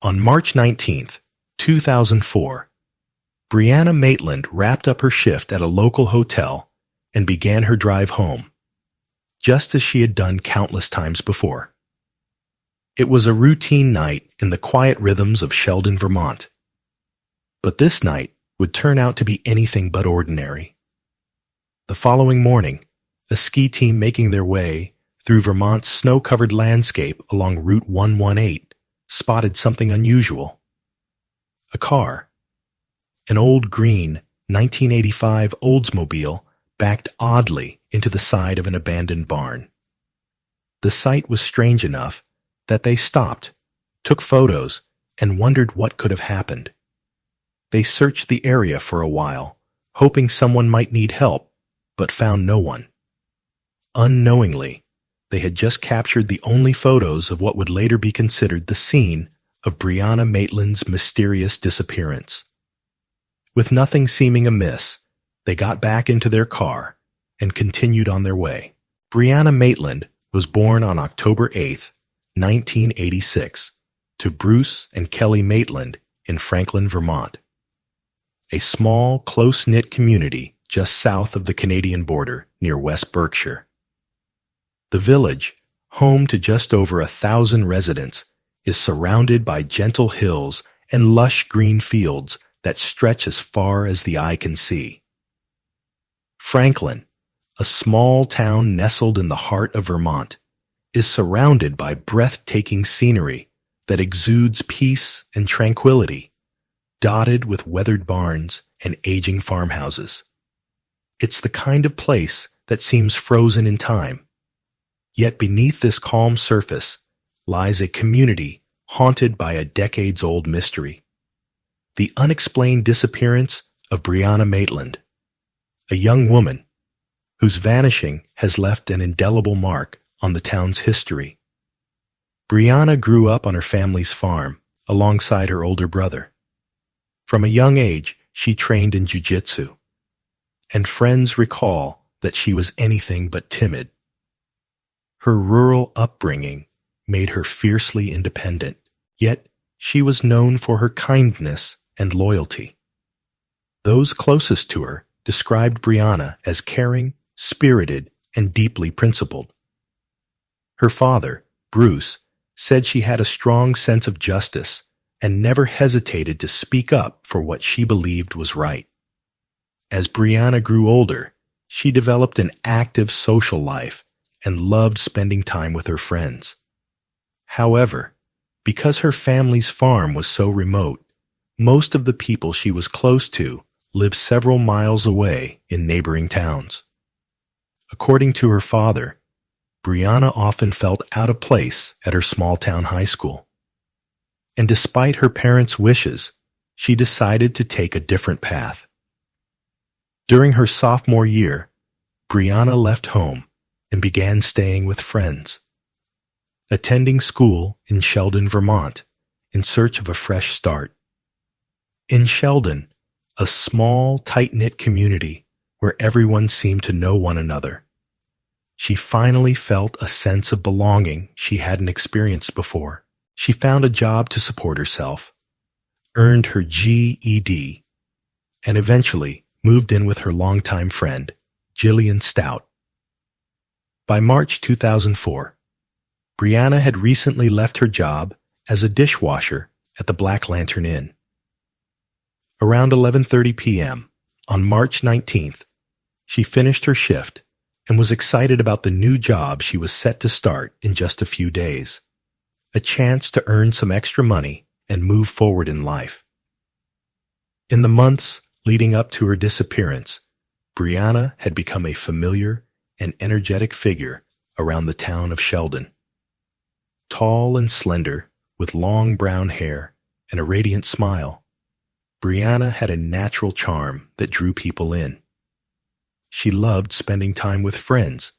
On March 19th, 2004, Brianna Maitland wrapped up her shift at a local hotel and began her drive home, just as she had done countless times before. It was a routine night in the quiet rhythms of Sheldon, Vermont. But this night would turn out to be anything but ordinary. The following morning, a ski team making their way through Vermont's snow-covered landscape along Route 118 spotted something unusual. A car. An old green 1985 Oldsmobile backed oddly into the side of an abandoned barn. The sight was strange enough that they stopped, took photos, and wondered what could have happened. They searched the area for a while, hoping someone might need help, but found no one. Unknowingly, they had just captured the only photos of what would later be considered the scene of Brianna Maitland's mysterious disappearance. With nothing seeming amiss, they got back into their car and continued on their way. Brianna Maitland was born on October 8, 1986, to Bruce and Kelly Maitland in Franklin, Vermont, a small, close-knit community just south of the Canadian border near West Berkshire. The village, home to just over 1,000 residents, is surrounded by gentle hills and lush green fields that stretch as far as the eye can see. Franklin, a small town nestled in the heart of Vermont, is surrounded by breathtaking scenery that exudes peace and tranquility, dotted with weathered barns and aging farmhouses. It's the kind of place that seems frozen in time. Yet beneath this calm surface lies a community haunted by a decades-old mystery: the unexplained disappearance of Brianna Maitland, a young woman whose vanishing has left an indelible mark on the town's history. Brianna grew up on her family's farm alongside her older brother. From a young age, she trained in jiu-jitsu, and friends recall that she was anything but timid. Her rural upbringing made her fiercely independent, yet she was known for her kindness and loyalty. Those closest to her described Brianna as caring, spirited, and deeply principled. Her father, Bruce, said she had a strong sense of justice and never hesitated to speak up for what she believed was right. As Brianna grew older, she developed an active social life and loved spending time with her friends. However, because her family's farm was so remote, most of the people she was close to lived several miles away in neighboring towns. According to her father, Brianna often felt out of place at her small-town high school. And despite her parents' wishes, she decided to take a different path. During her sophomore year, Brianna left home and began staying with friends, attending school in Sheldon, Vermont, in search of a fresh start. In Sheldon, a small, tight-knit community where everyone seemed to know one another, she finally felt a sense of belonging she hadn't experienced before. She found a job to support herself, earned her GED, and eventually moved in with her longtime friend, Jillian Stout. By March 2004, Brianna had recently left her job as a dishwasher at the Black Lantern Inn. Around 11:30 p.m. on March 19th, she finished her shift and was excited about the new job she was set to start in just a few days, a chance to earn some extra money and move forward in life. In the months leading up to her disappearance, Brianna had become a familiar and energetic figure around the town of Sheldon. Tall and slender, with long brown hair and a radiant smile, Brianna had a natural charm that drew people in. She loved spending time with friends,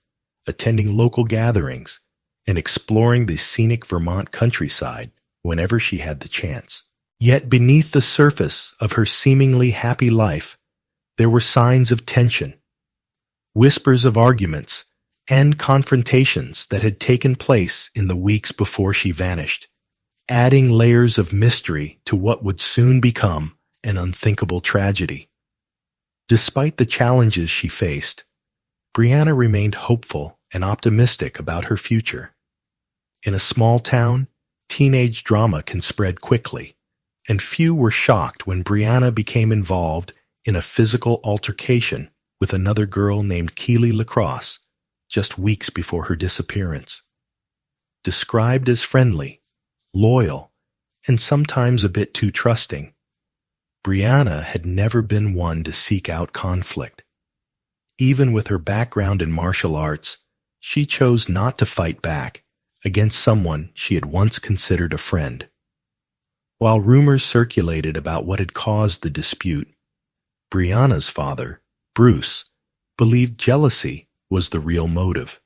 attending local gatherings, and exploring the scenic Vermont countryside whenever she had the chance. Yet beneath the surface of her seemingly happy life, there were signs of tension, whispers of arguments, and confrontations that had taken place in the weeks before she vanished, adding layers of mystery to what would soon become an unthinkable tragedy. Despite the challenges she faced, Brianna remained hopeful and optimistic about her future. In a small town, teenage drama can spread quickly, and few were shocked when Brianna became involved in a physical altercation with another girl named Keely Lacrosse just weeks before her disappearance. Described as friendly, loyal, and sometimes a bit too trusting, Brianna had never been one to seek out conflict. Even with her background in martial arts, she chose not to fight back against someone she had once considered a friend. While rumors circulated about what had caused the dispute, Brianna's father, Bruce, believed jealousy was the real motive.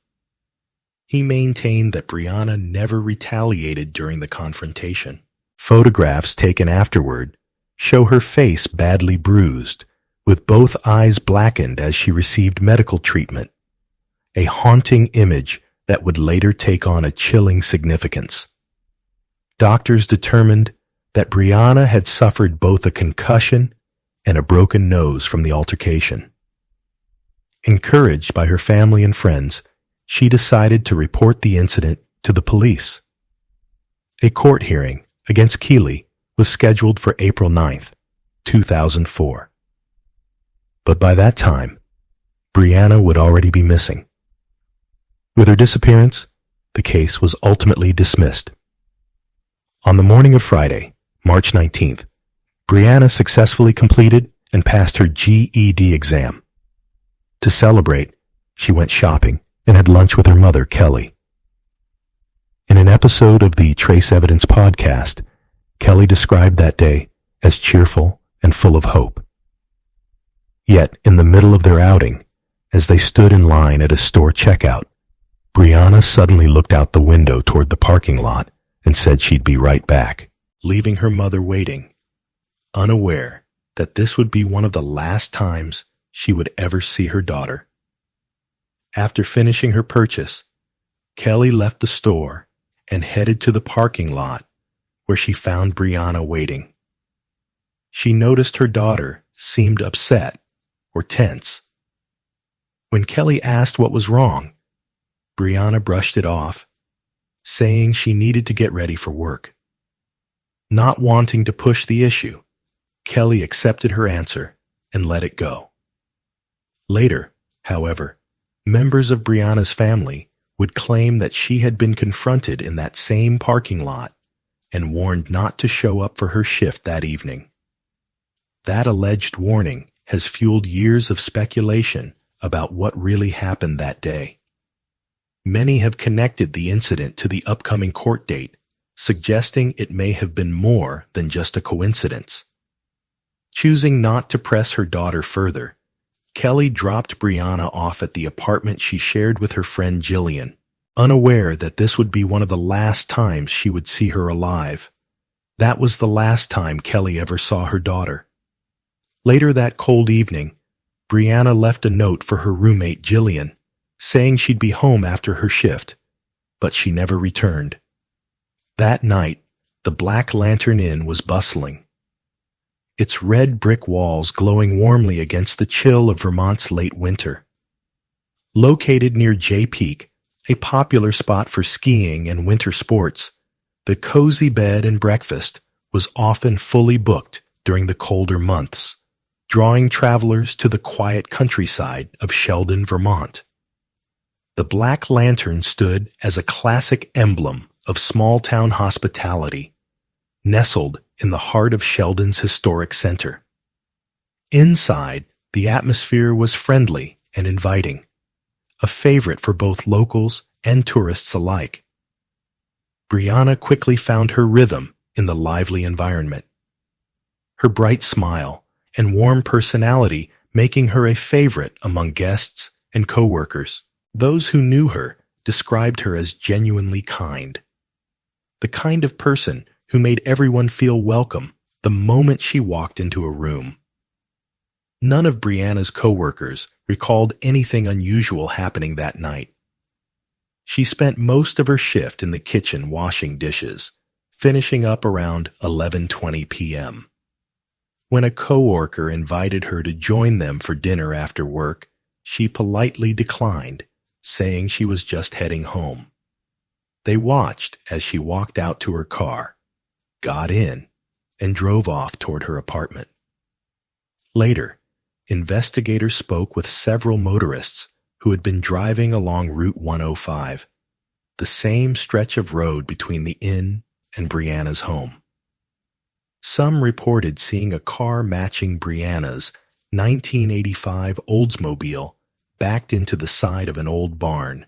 He maintained that Brianna never retaliated during the confrontation. Photographs taken afterward show her face badly bruised, with both eyes blackened as she received medical treatment, a haunting image that would later take on a chilling significance. Doctors determined that Brianna had suffered both a concussion and a broken nose from the altercation. Encouraged by her family and friends, she decided to report the incident to the police. A court hearing against Keely was scheduled for April 9th, 2004. But by that time, Brianna would already be missing. With her disappearance, the case was ultimately dismissed. On the morning of Friday, March 19th, Brianna successfully completed and passed her GED exam. To celebrate, she went shopping and had lunch with her mother, Kelly. In an episode of the Trace Evidence podcast, Kelly described that day as cheerful and full of hope. Yet, in the middle of their outing, as they stood in line at a store checkout, Brianna suddenly looked out the window toward the parking lot and said she'd be right back, leaving her mother waiting, unaware that this would be one of the last times she would ever see her daughter. After finishing her purchase, Kelly left the store and headed to the parking lot where she found Brianna waiting. She noticed her daughter seemed upset or tense. When Kelly asked what was wrong, Brianna brushed it off, saying she needed to get ready for work. Not wanting to push the issue, Kelly accepted her answer and let it go. Later, however, members of Brianna's family would claim that she had been confronted in that same parking lot and warned not to show up for her shift that evening. That alleged warning has fueled years of speculation about what really happened that day. Many have connected the incident to the upcoming court date, suggesting it may have been more than just a coincidence. Choosing not to press her daughter further, Kelly dropped Brianna off at the apartment she shared with her friend Jillian, unaware that this would be one of the last times she would see her alive. That was the last time Kelly ever saw her daughter. Later that cold evening, Brianna left a note for her roommate Jillian, saying she'd be home after her shift, but she never returned. That night, the Black Lantern Inn was bustling, its red brick walls glowing warmly against the chill of Vermont's late winter. Located near Jay Peak, a popular spot for skiing and winter sports, the cozy bed and breakfast was often fully booked during the colder months, drawing travelers to the quiet countryside of Sheldon, Vermont. The Black Lantern stood as a classic emblem of small-town hospitality, nestled in the heart of Sheldon's historic center. Inside, the atmosphere was friendly and inviting, a favorite for both locals and tourists alike. Brianna quickly found her rhythm in the lively environment, her bright smile and warm personality making her a favorite among guests and coworkers. Those who knew her described her as genuinely kind, the kind of person who made everyone feel welcome the moment she walked into a room. None of Brianna's coworkers recalled anything unusual happening that night. She spent most of her shift in the kitchen washing dishes, finishing up around 11:20 p.m. When a coworker invited her to join them for dinner after work, she politely declined, saying she was just heading home. They watched as she walked out to her car, got in, and drove off toward her apartment. Later, investigators spoke with several motorists who had been driving along Route 105, the same stretch of road between the inn and Brianna's home. Some reported seeing a car matching Brianna's 1985 Oldsmobile backed into the side of an old barn,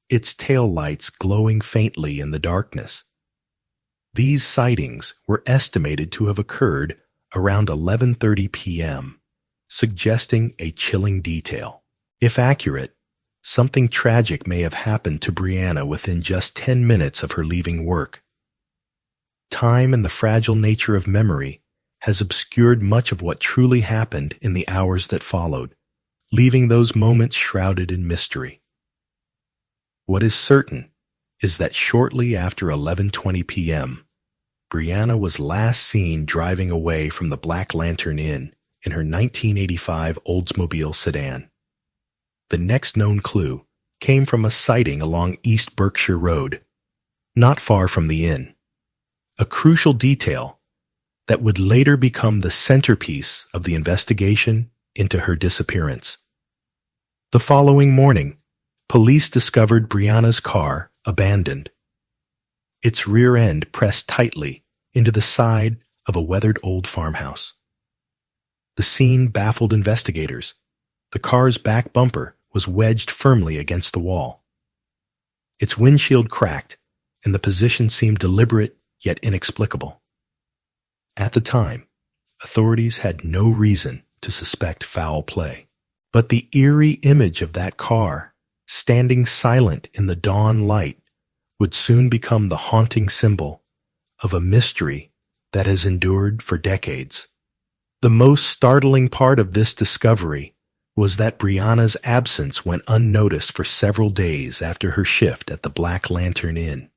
its taillights glowing faintly in the darkness. These sightings were estimated to have occurred around 11:30 p.m., suggesting a chilling detail. If accurate, something tragic may have happened to Brianna within just 10 minutes of her leaving work. Time and the fragile nature of memory has obscured much of what truly happened in the hours that followed, leaving those moments shrouded in mystery. What is certain is that shortly after 11:20 p.m., Brianna was last seen driving away from the Black Lantern Inn in her 1985 Oldsmobile sedan. The next known clue came from a sighting along East Berkshire Road, not far from the inn, a crucial detail that would later become the centerpiece of the investigation into her disappearance. The following morning, police discovered Brianna's car abandoned, its rear end pressed tightly into the side of a weathered old farmhouse. The scene baffled investigators. The car's back bumper was wedged firmly against the wall. Its windshield cracked, and the position seemed deliberate yet inexplicable. At the time, authorities had no reason to suspect foul play. But the eerie image of that car, standing silent in the dawn light, would soon become the haunting symbol of a mystery that has endured for decades. The most startling part of this discovery was that Brianna's absence went unnoticed for several days after her shift at the Black Lantern Inn.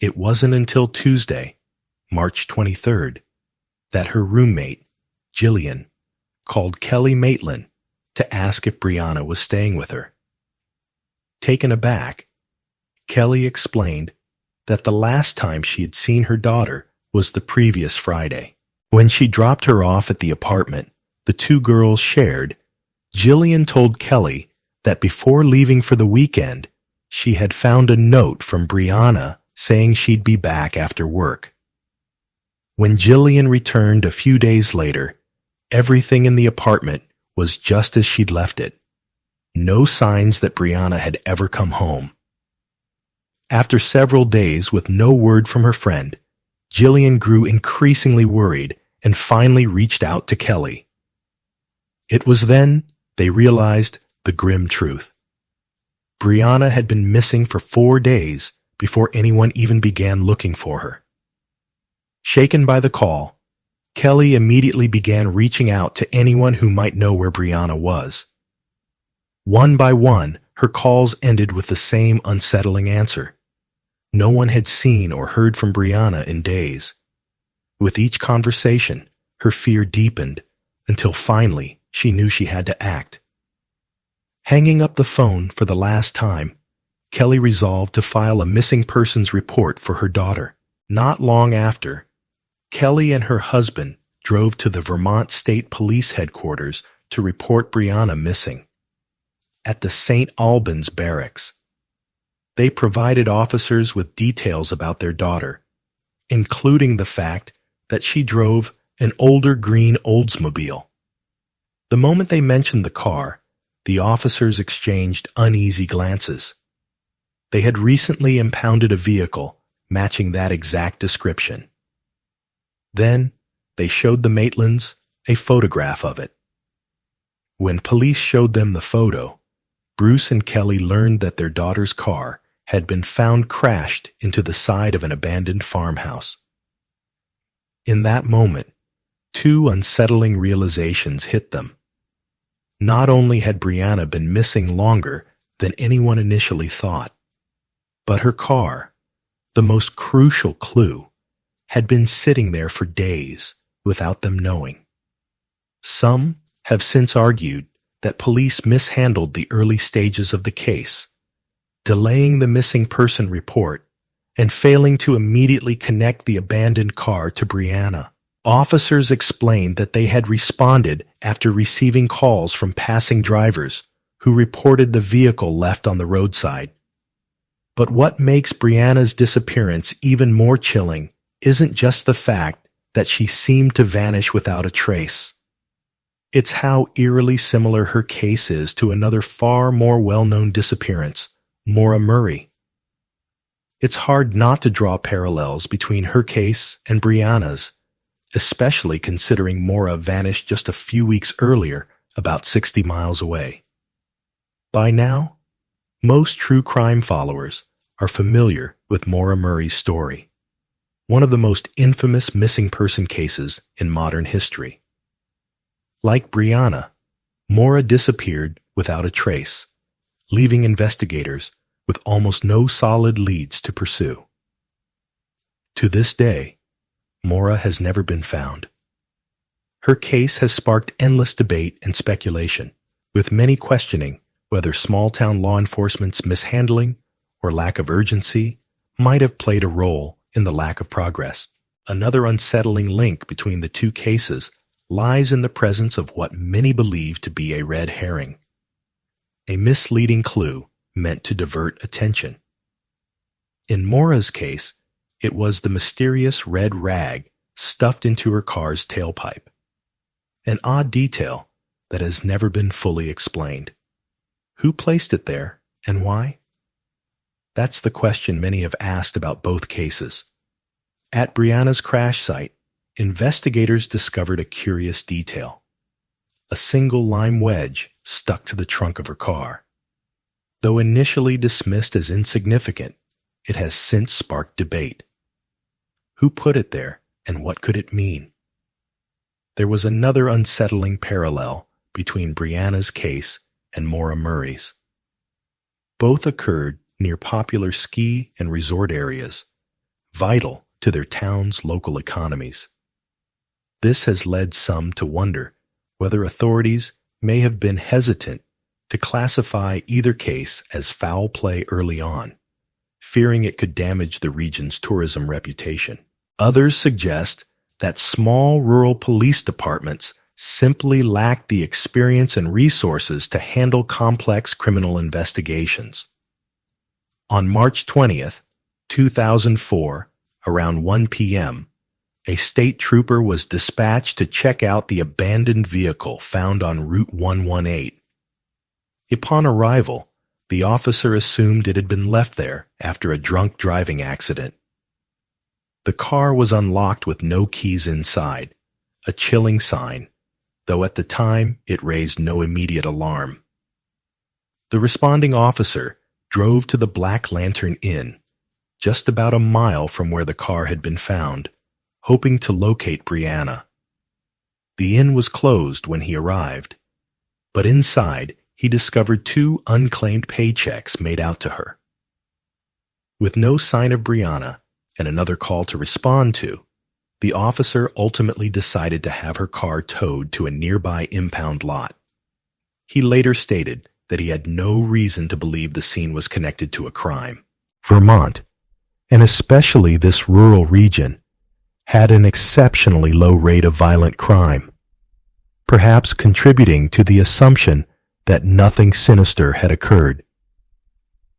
It wasn't until Tuesday, March 23rd, that her roommate, Jillian, called Kelly Maitland to ask if Brianna was staying with her. Taken aback, Kelly explained that the last time she had seen her daughter was the previous Friday. When she dropped her off at the apartment the two girls shared, Jillian told Kelly that before leaving for the weekend, she had found a note from Brianna saying she'd be back after work. When Jillian returned a few days later, everything in the apartment was just as she'd left it. No signs that Brianna had ever come home. After several days with no word from her friend, Jillian grew increasingly worried and finally reached out to Kelly. It was then they realized the grim truth. Brianna had been missing for 4 days before anyone even began looking for her. Shaken by the call, Kelly immediately began reaching out to anyone who might know where Brianna was. One by one, her calls ended with the same unsettling answer. No one had seen or heard from Brianna in days. With each conversation, her fear deepened until finally she knew she had to act. Hanging up the phone for the last time, Kelly resolved to file a missing persons report for her daughter. Not long after, Kelly and her husband drove to the Vermont State Police headquarters to report Brianna missing. At the St. Albans barracks, they provided officers with details about their daughter, including the fact that she drove an older green Oldsmobile. The moment they mentioned the car, the officers exchanged uneasy glances. They had recently impounded a vehicle matching that exact description. Then they showed the Maitlands a photograph of it. When police showed them the photo, Bruce and Kelly learned that their daughter's car had been found crashed into the side of an abandoned farmhouse. In that moment, two unsettling realizations hit them. Not only had Brianna been missing longer than anyone initially thought, but her car, the most crucial clue, had been sitting there for days without them knowing. Some have since argued that police mishandled the early stages of the case, delaying the missing person report and failing to immediately connect the abandoned car to Brianna. Officers explained that they had responded after receiving calls from passing drivers who reported the vehicle left on the roadside. But what makes Brianna's disappearance even more chilling isn't just the fact that she seemed to vanish without a trace. It's how eerily similar her case is to another far more well-known disappearance, Maura Murray. It's hard not to draw parallels between her case and Brianna's, especially considering Maura vanished just a few weeks earlier, about 60 miles away. By now, most true crime followers are familiar with Maura Murray's story, one of the most infamous missing person cases in modern history. Like Brianna, Maura disappeared without a trace, leaving investigators with almost no solid leads to pursue. To this day, Maura has never been found. Her case has sparked endless debate and speculation, with many questioning whether small-town law enforcement's mishandling or lack of urgency might have played a role in the lack of progress. Another unsettling link between the two cases lies in the presence of what many believe to be a red herring, a misleading clue meant to divert attention. In Maura's case, it was the mysterious red rag stuffed into her car's tailpipe, an odd detail that has never been fully explained. Who placed it there and why? That's the question many have asked about both cases. At Brianna's crash site, investigators discovered a curious detail: a single lime wedge stuck to the trunk of her car. Though initially dismissed as insignificant, it has since sparked debate. Who put it there, and what could it mean? There was another unsettling parallel between Brianna's case and Maura Murray's. Both occurred near popular ski and resort areas, vital to their town's local economies. This has led some to wonder whether authorities may have been hesitant to classify either case as foul play early on, fearing it could damage the region's tourism reputation. Others suggest that small rural police departments simply lack the experience and resources to handle complex criminal investigations. On March 20th, 2004, around 1 p.m., a state trooper was dispatched to check out the abandoned vehicle found on Route 118. Upon arrival, the officer assumed it had been left there after a drunk driving accident. The car was unlocked with no keys inside, a chilling sign, though at the time it raised no immediate alarm. The responding officer drove to the Black Lantern Inn, just about a mile from where the car had been found, hoping to locate Brianna. The inn was closed when he arrived, but inside he discovered 2 unclaimed paychecks made out to her. With no sign of Brianna and another call to respond to, the officer ultimately decided to have her car towed to a nearby impound lot. He later stated that he had no reason to believe the scene was connected to a crime. Vermont, and especially this rural region, had an exceptionally low rate of violent crime, perhaps contributing to the assumption that nothing sinister had occurred.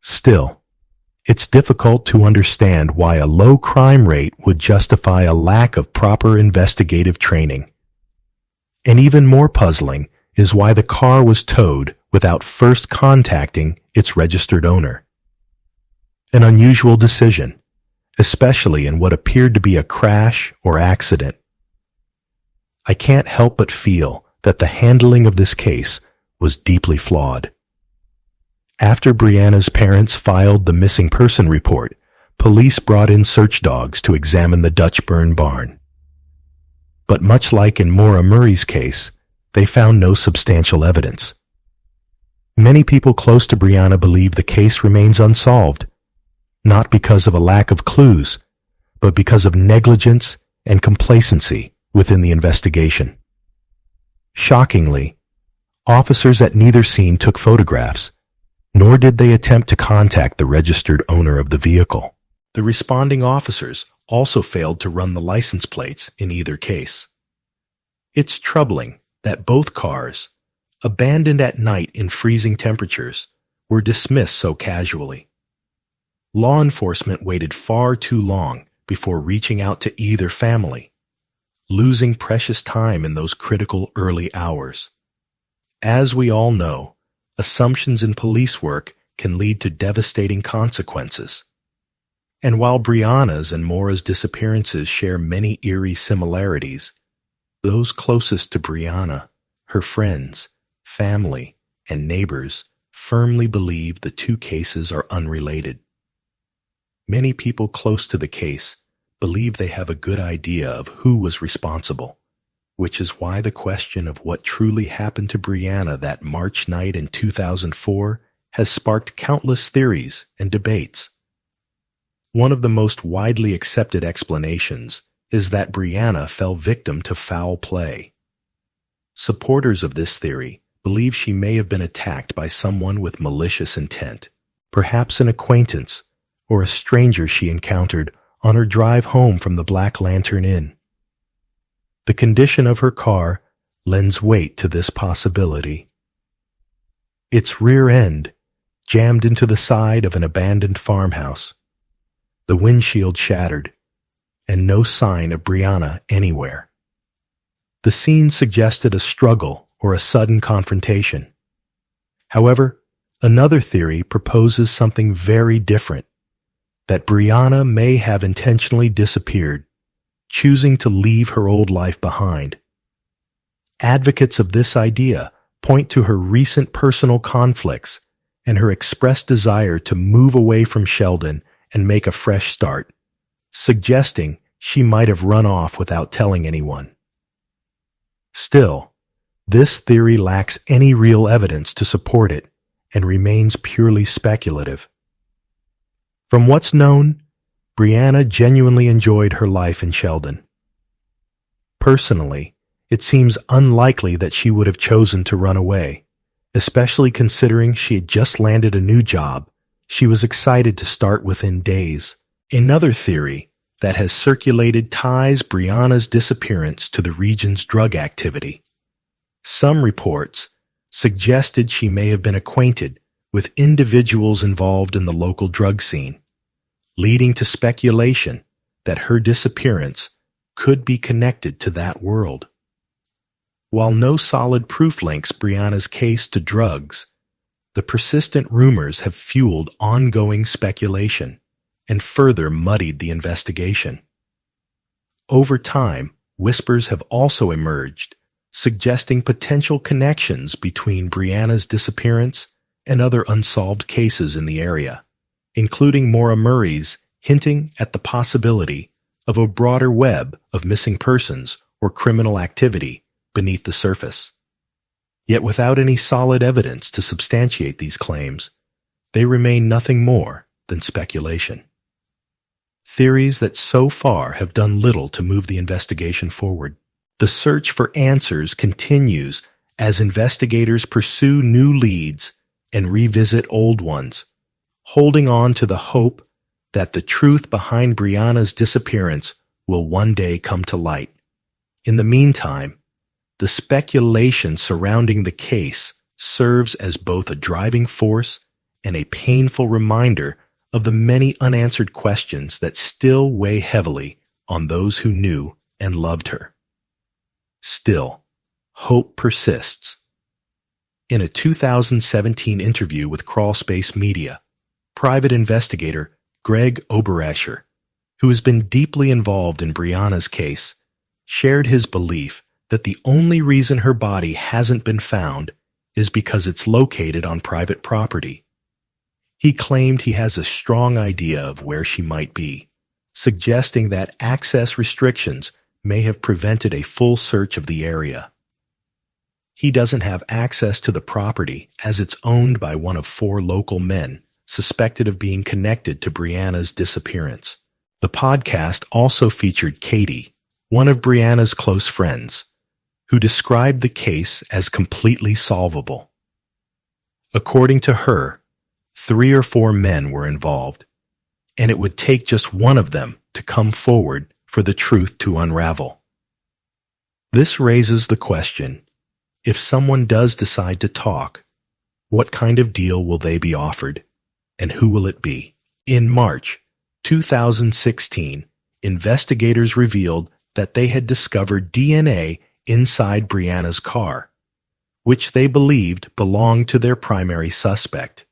Still, it's difficult to understand why a low crime rate would justify a lack of proper investigative training. And even more puzzling is why the car was towed without first contacting its registered owner. An unusual decision, especially in what appeared to be a crash or accident. I can't help but feel that the handling of this case was deeply flawed. After Brianna's parents filed the missing person report, police brought in search dogs to examine the Dutch burn barn. But much like in Maura Murray's case, they found no substantial evidence. Many people close to Brianna believe the case remains unsolved, not because of a lack of clues, but because of negligence and complacency within the investigation. Shockingly, officers at neither scene took photographs, nor did they attempt to contact the registered owner of the vehicle. The responding officers also failed to run the license plates in either case. It's troubling that both cars, abandoned at night in freezing temperatures, were dismissed so casually. Law enforcement waited far too long before reaching out to either family, losing precious time in those critical early hours. As we all know, assumptions in police work can lead to devastating consequences. And while Brianna's and Maura's disappearances share many eerie similarities, those closest to Brianna, her friends, family, and neighbors firmly believe the two cases are unrelated. Many people close to the case believe they have a good idea of who was responsible, which is why the question of what truly happened to Brianna that March night in 2004 has sparked countless theories and debates. One of the most widely accepted explanations is that Brianna fell victim to foul play. Supporters of this theory believe she may have been attacked by someone with malicious intent, perhaps an acquaintance or a stranger she encountered on her drive home from the Black Lantern Inn. The condition of her car lends weight to this possibility. Its rear end jammed into the side of an abandoned farmhouse, the windshield shattered, and no sign of Brianna anywhere. The scene suggested a struggle or a sudden confrontation. However, another theory proposes something very different, that Brianna may have intentionally disappeared, choosing to leave her old life behind. Advocates of this idea point to her recent personal conflicts and her expressed desire to move away from Sheldon and make a fresh start, suggesting she might have run off without telling anyone. Still, this theory lacks any real evidence to support it and remains purely speculative. From what's known, Brianna genuinely enjoyed her life in Sheldon. Personally, it seems unlikely that she would have chosen to run away, especially considering she had just landed a new job she was excited to start within days. Another theory that has circulated ties Brianna's disappearance to the region's drug activity. Some reports suggested she may have been acquainted with individuals involved in the local drug scene, leading to speculation that her disappearance could be connected to that world. While no solid proof links Brianna's case to drugs, the persistent rumors have fueled ongoing speculation and further muddied the investigation. Over time, whispers have also emerged, suggesting potential connections between Brianna's disappearance and other unsolved cases in the area, including Maura Murray's, hinting at the possibility of a broader web of missing persons or criminal activity beneath the surface. Yet without any solid evidence to substantiate these claims, they remain nothing more than speculation. Theories that so far have done little to move the investigation forward. The search for answers continues as investigators pursue new leads and revisit old ones, holding on to the hope that the truth behind Brianna's disappearance will one day come to light. In the meantime, the speculation surrounding the case serves as both a driving force and a painful reminder of the many unanswered questions that still weigh heavily on those who knew and loved her. Still, hope persists. In a 2017 interview with Crawlspace Media, private investigator Greg Oberescher, who has been deeply involved in Brianna's case, shared his belief that the only reason her body hasn't been found is because it's located on private property. He claimed he has a strong idea of where she might be, suggesting that access restrictions may have prevented a full search of the area. He doesn't have access to the property as it's owned by one of 4 local men, suspected of being connected to Brianna's disappearance. The podcast also featured Katie, one of Brianna's close friends, who described the case as completely solvable. According to her, 3 or 4 men were involved, and it would take just one of them to come forward for the truth to unravel. This raises the question, if someone does decide to talk, what kind of deal will they be offered, and who will it be? In March 2016, investigators revealed that they had discovered DNA inside Brianna's car, which they believed belonged to their primary suspect.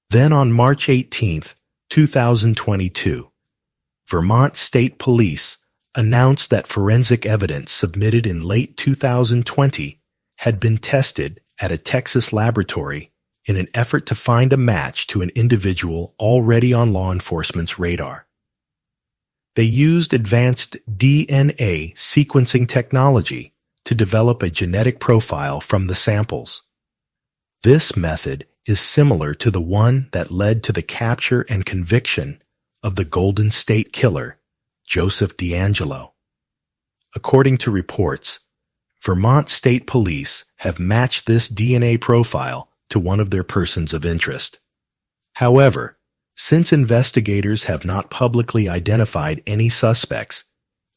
Then on March 18, 2022, Vermont State Police announced that forensic evidence submitted in late 2020 had been tested at a Texas laboratory in an effort to find a match to an individual already on law enforcement's radar. They used advanced DNA sequencing technology to develop a genetic profile from the samples. This method is similar to the one that led to the capture and conviction of the Golden State Killer, Joseph D'Angelo. According to reports, Vermont State Police have matched this DNA profile to one of their persons of interest. However, since investigators have not publicly identified any suspects,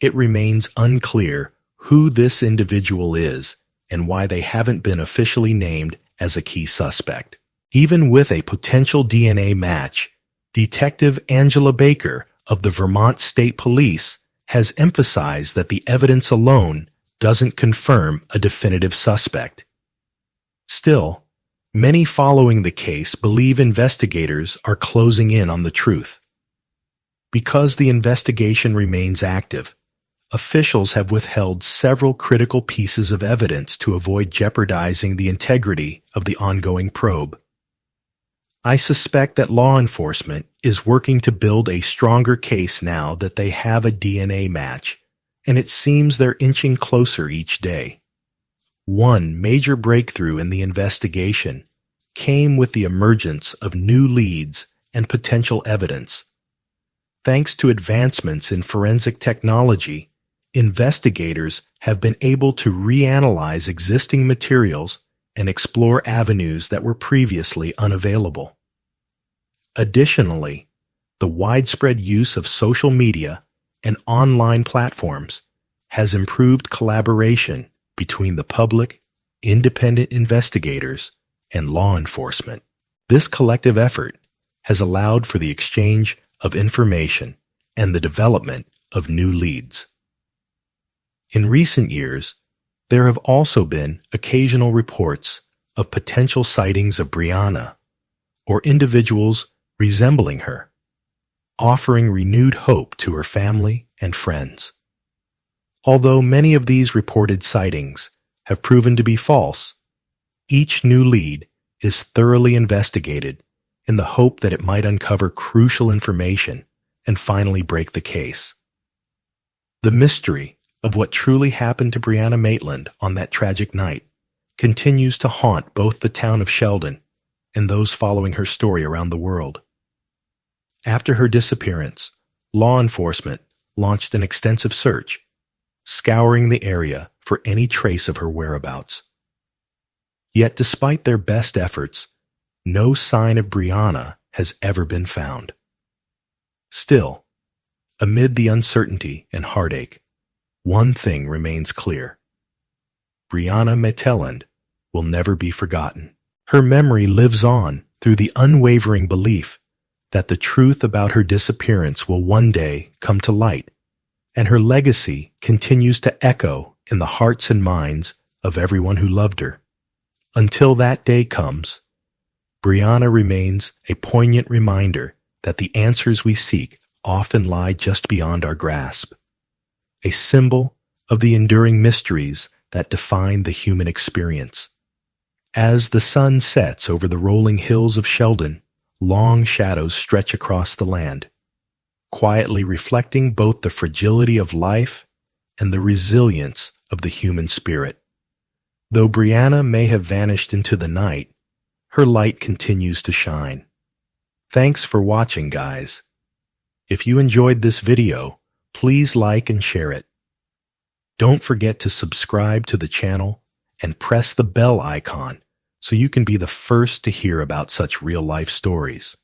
it remains unclear who this individual is and why they haven't been officially named as a key suspect. Even with a potential DNA match, Detective Angela Baker of the Vermont State Police has emphasized that the evidence alone doesn't confirm a definitive suspect. Still, many following the case believe investigators are closing in on the truth. Because the investigation remains active, officials have withheld several critical pieces of evidence to avoid jeopardizing the integrity of the ongoing probe. I suspect that law enforcement is working to build a stronger case now that they have a DNA match, and it seems they're inching closer each day. One major breakthrough in the investigation came with the emergence of new leads and potential evidence. Thanks to advancements in forensic technology, investigators have been able to reanalyze existing materials and explore avenues that were previously unavailable. Additionally, the widespread use of social media and online platforms has improved collaboration between the public, independent investigators, and law enforcement. This collective effort has allowed for the exchange of information and the development of new leads. In recent years, there have also been occasional reports of potential sightings of Brianna or individuals resembling her, offering renewed hope to her family and friends. Although many of these reported sightings have proven to be false, each new lead is thoroughly investigated in the hope that it might uncover crucial information and finally break the case. The mystery of what truly happened to Brianna Maitland on that tragic night continues to haunt both the town of Sheldon and those following her story around the world. After her disappearance, law enforcement launched an extensive search, scouring the area for any trace of her whereabouts. Yet despite their best efforts, no sign of Brianna has ever been found. Still, amid the uncertainty and heartache, one thing remains clear. Brianna Maitland will never be forgotten. Her memory lives on through the unwavering belief that the truth about her disappearance will one day come to light, and her legacy continues to echo in the hearts and minds of everyone who loved her. Until that day comes, Brianna remains a poignant reminder that the answers we seek often lie just beyond our grasp, a symbol of the enduring mysteries that define the human experience. As the sun sets over the rolling hills of Sheldon, long shadows stretch across the land, quietly reflecting both the fragility of life and the resilience of the human spirit. Though Brianna may have vanished into the night, her light continues to shine, Thanks for watching, guys. If you enjoyed this video, please like and share it. Don't forget to subscribe to the channel and press the bell icon so you can be the first to hear about such real-life stories.